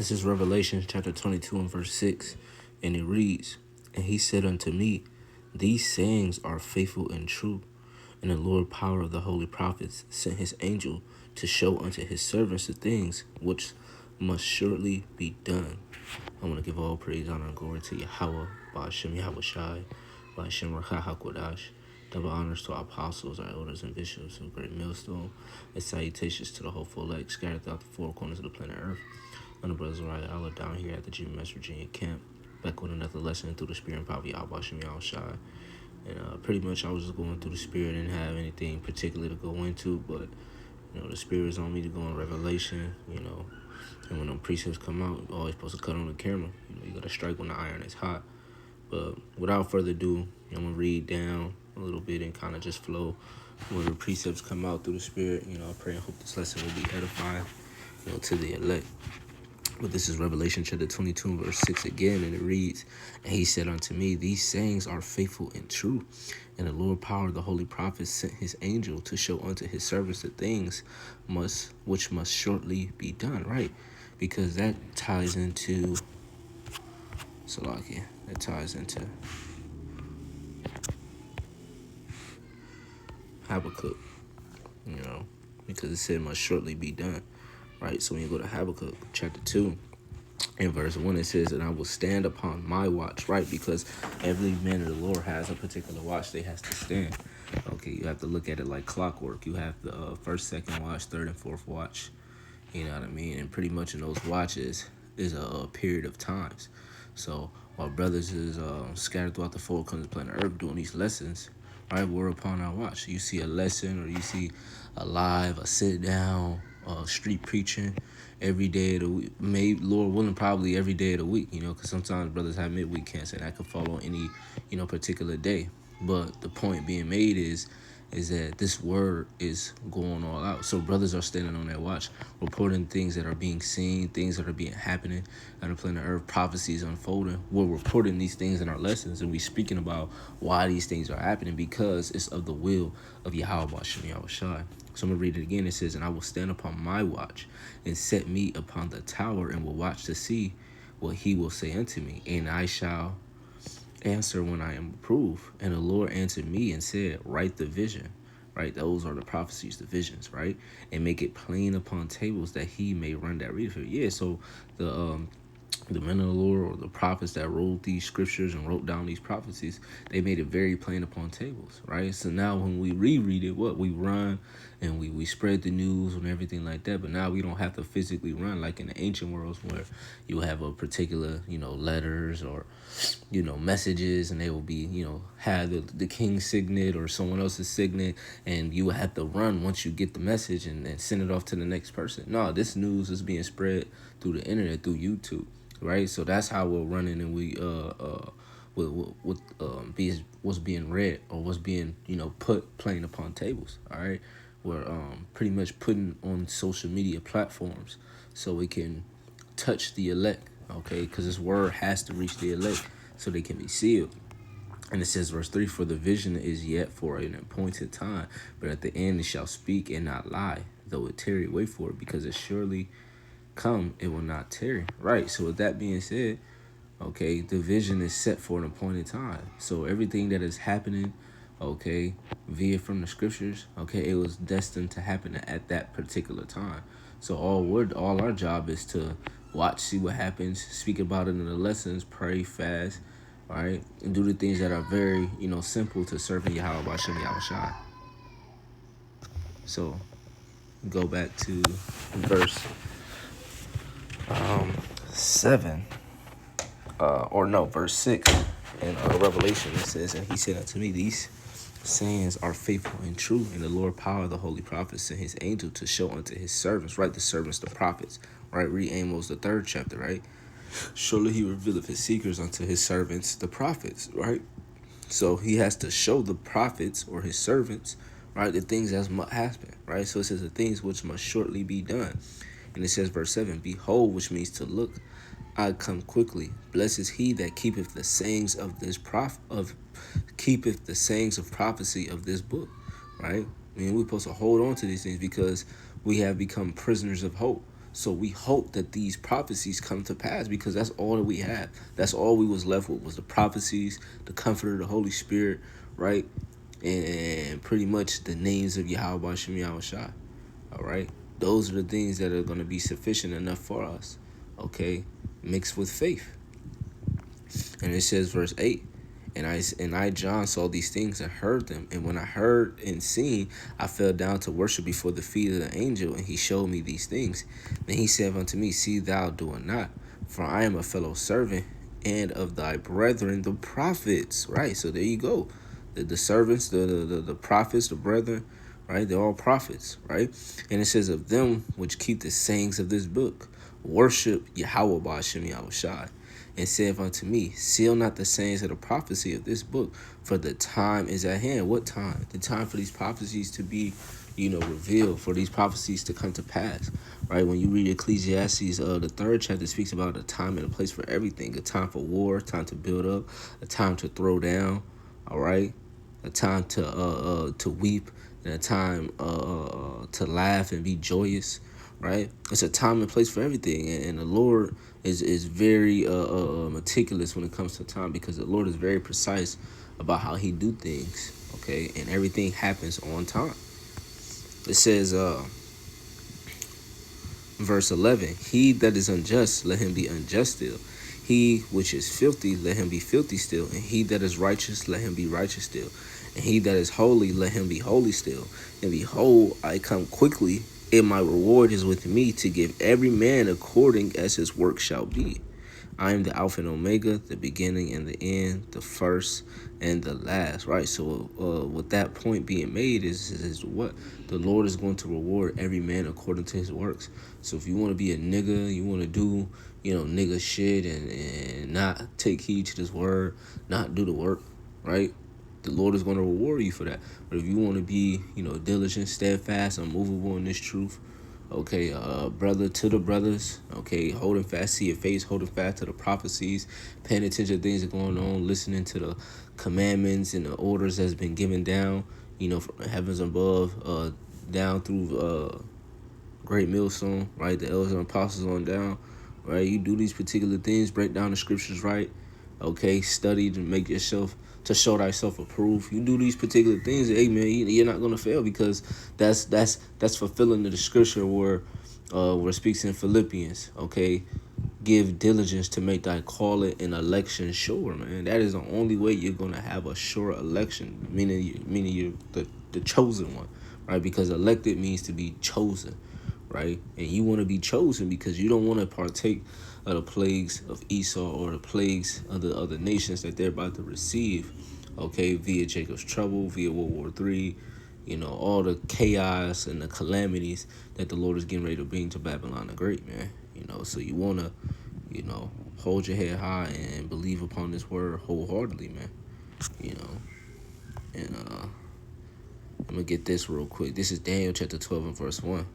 This is Revelation chapter 22 and verse 6, and it reads, "And he said unto me, These sayings are faithful and true. And the Lord power of the holy prophets sent his angel to show unto his servants the things which must surely be done." I want to give all praise, honor, and glory to Yahweh, Ba'ashem Yahweh Shai, Ba'ashem Rakha HaKodash. Double honors to our apostles, our elders, and bishops of Great Millstone, and salutations to the hopeful elect scattered throughout the four corners of the planet Earth. I'm the brothers Ryan Allah down here at the GMS Virginia camp, back with another lesson through the spirit and power of Yahweh Ba'ashem Yahweh Shai. And pretty much I was just going through the spirit and didn't have anything particular to go into, but the spirit is on me to go on Revelation, and when them precepts come out, you're always supposed to cut on the camera. You gotta strike when the iron is hot. But without further ado, I'm gonna read down a little bit and kind of just flow where the precepts come out through the spirit. I pray and hope this lesson will be edifying, to the elect. But this is Revelation chapter 22 verse 6 again, and it reads, "And he said unto me, These sayings are faithful and true. And the Lord power of the holy prophets sent his angel to show unto his servants the things which must shortly be done." Right? Because that ties into Salakia. That ties into Habakkuk, because it said must shortly be done. Right? So when you go to Habakkuk chapter 2, in verse 1, it says, "And I will stand upon my watch," right? Because every man of the Lord has a particular watch they has to stand. Okay, you have to look at it like clockwork. You have the first, second watch, third, and fourth watch. You know what I mean? And pretty much in those watches is a period of times. So while brothers is scattered throughout the four corners of the planet Earth doing these lessons, right, we're upon our watch. You see a lesson or you see a live, a sit down, street preaching every day of the week. Maybe, Lord willing, probably every day of the week, because sometimes brothers have midweek camps and that could fall on any, particular day. But the point being made is that this word is going all out. So brothers are standing on their watch, reporting things that are being seen, things that are being happening on the planet Earth, prophecies unfolding. We're reporting these things in our lessons, and we're speaking about why these things are happening, because it's of the will of Yahweh Ba'ashem Yahweh Shai. So I'm going to read it again. It says, "And I will stand upon my watch and set me upon the tower and will watch to see what he will say unto me. And I shall answer when I am approved." And the Lord answered me and said, "Write the vision." Right? Those are the prophecies, the visions, right? "And make it plain upon tables that he may run that read for it." Yeah, so the men of the Lord, or the prophets that wrote these scriptures and wrote down these prophecies, they made it very plain upon tables, right? So now when we reread it, we run and we spread the news and everything like that. But now we don't have to physically run like in the ancient worlds where you have a particular, letters or, messages, and they will be, have the king's signet or someone else's signet, and you will have to run once you get the message and send it off to the next person. No, this news is being spread through the internet, through YouTube. Right, so that's how we're running, and we what's being read or what's being put plain upon tables. All right, we're pretty much putting on social media platforms so we can touch the elect. Okay, because this word has to reach the elect so they can be sealed. And it says, verse 3, "For the vision is yet for an appointed time, but at the end it shall speak and not lie. Though it tarry, wait for it, because it surely come, it will not tarry." Right. So with that being said, okay, the vision is set for an appointed time. So everything that is happening, okay, via from the scriptures, okay, it was destined to happen at that particular time. So all our job is to watch, see what happens, speak about it in the lessons, pray, fast, right, and do the things that are very, simple to serving Yahweh Ba'ashem Yahweh Shai. So go back to verse 7, verse 6 in Revelation. It says, "And he said unto me, These sayings are faithful and true, and the Lord power of the holy prophets sent his angel to show unto his servants," right? The servants, the prophets, right? Read Amos, the 3rd chapter, right? "Surely he revealeth his secrets unto his servants, the prophets," right? So he has to show the prophets or his servants, right, the things that must happen, right? So it says the things which must shortly be done. And it says, verse 7, "Behold," which means to look, "I come quickly. Blessed is he that keepeth the sayings of this keepeth the sayings of prophecy of this book." Right? I mean, we're supposed to hold on to these things because we have become prisoners of hope. So we hope that these prophecies come to pass because that's all that we have. That's all we was left with was the prophecies, the comforter, the Holy Spirit, right? And pretty much the names of Yahweh Shem Yahweh Shai. All right. Those are the things that are going to be sufficient enough for us. Okay. Mixed with faith. And it says, verse 8, and I, John, saw these things and heard them. And when I heard and seen, I fell down to worship before the feet of the angel. And he showed me these things. Then he said unto me, see thou do it not, for I am a fellow servant and of thy brethren, the prophets. Right. So there you go. The servants, the prophets, the brethren, right? They're all prophets, right? And it says of them which keep the sayings of this book, worship Yahweh Ba'ashem Yahweh Shai, and saith unto me, seal not the sayings of the prophecy of this book, for the time is at hand. What time? The time for these prophecies to be, revealed, for these prophecies to come to pass, right? When you read Ecclesiastes, the 3rd chapter speaks about a time and a place for everything, a time for war, a time to build up, a time to throw down, all right? A time to weep, and a time to laugh and be joyous, right? It's a time and place for everything, and the Lord is very meticulous when it comes to time, because the Lord is very precise about how he do things, okay? And everything happens on time. It says, verse 11, he that is unjust, let him be unjust still. He which is filthy, let him be filthy still. And he that is righteous, let him be righteous still. And he that is holy, let him be holy still. And behold, I come quickly, and my reward is with me, to give every man according as his work shall be. I am the Alpha and Omega, the beginning and the end, the first and the last, right? So with that point being made is what? The Lord is going to reward every man according to his works. So if you want to be a nigga, you want to do, nigga shit and not take heed to this word, not do the work, right? The Lord is going to reward you for that. But if you want to be, diligent, steadfast, unmovable in this truth, okay, brother to the brothers, okay, holding fast to your face, holding fast to the prophecies, paying attention to things that are going on, listening to the commandments and the orders that's been given down, from the heavens above, down through Great Millstone, right, the elders and apostles on down, right? You do these particular things, break down the scriptures right, okay, study to make yourself, to show thyself approved. You do these particular things, hey man, you're not gonna fail, because that's fulfilling the scripture where it speaks in Philippians, okay, give diligence to make thy calling and election sure, man. That is the only way you're gonna have a sure election, meaning you're the chosen one, right? Because elected means to be chosen, right? And you want to be chosen because you don't want to partake of the plagues of Esau or the plagues of the other nations that they're about to receive, okay, via Jacob's trouble, via World War III, all the chaos and the calamities that the Lord is getting ready to bring to Babylon the Great, man. So you want to, hold your head high and believe upon this word wholeheartedly, man. And I'm going to get this real quick. This is Daniel chapter 12 and verse 1.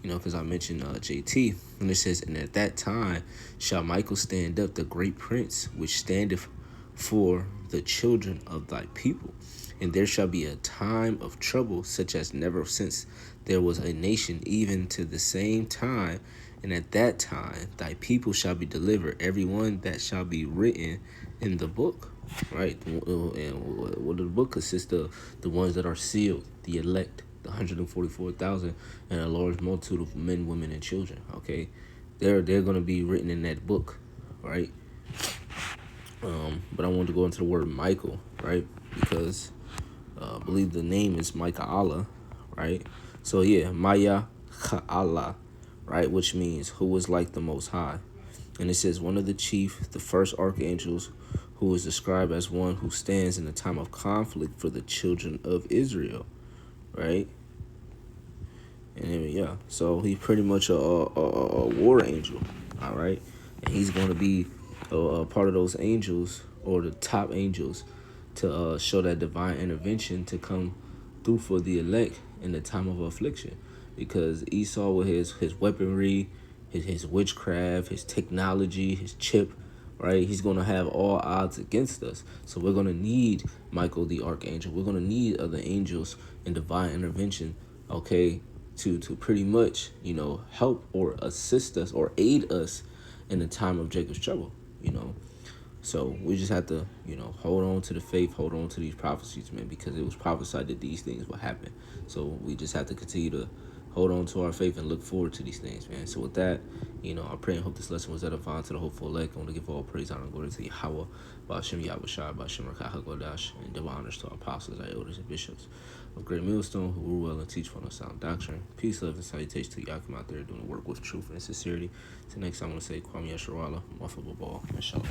Because I mentioned JT, and it says, and at that time shall Michael stand up, the great prince, which standeth for the children of thy people. And there shall be a time of trouble, such as never since there was a nation, even to the same time. And at that time thy people shall be delivered, every one that shall be written in the book. Right? And what the book consists of? The ones that are sealed, the elect, the 144,000, and a large multitude of men, women, and children. Okay, they're going to be written in that book, right? But I want to go into the word Michael, right? Because I believe the name is Micah, right? So yeah, Maya Ka'Allah, right? Which means who is like the Most High. And it says one of the chief, the first archangels, who is described as one who stands in the time of conflict for the children of Israel, right? And yeah, so he's pretty much a war angel, all right? And he's going to be a part of those angels, or the top angels, to show that divine intervention to come through for the elect in the time of affliction. Because Esau, with his weaponry, his witchcraft, his technology, his chip, right? He's going to have all odds against us. So we're going to need Michael the archangel. We're going to need other angels and divine intervention, okay, to pretty much, help or assist us or aid us in the time of Jacob's trouble. So we just have to, hold on to the faith, hold on to these prophecies, man, because it was prophesied that these things will happen. So we just have to continue to hold on to our faith and look forward to these things, man. So with that, I pray and hope this lesson was edifying to the hopeful elect. I want to give all praise, honor, and glory to Yahweh, Ba'ashem Yahushua, Ba'ashem Rakah HaKodash, and double honors to our apostles, our elders, and bishops of Great Millstone, who rule well and teach for us sound doctrine. Peace, love, and salutation to Yakim out there doing the work with truth and sincerity. Till next time, I want to say, Kwame Yasharala, Muffable Ball, and Shalom.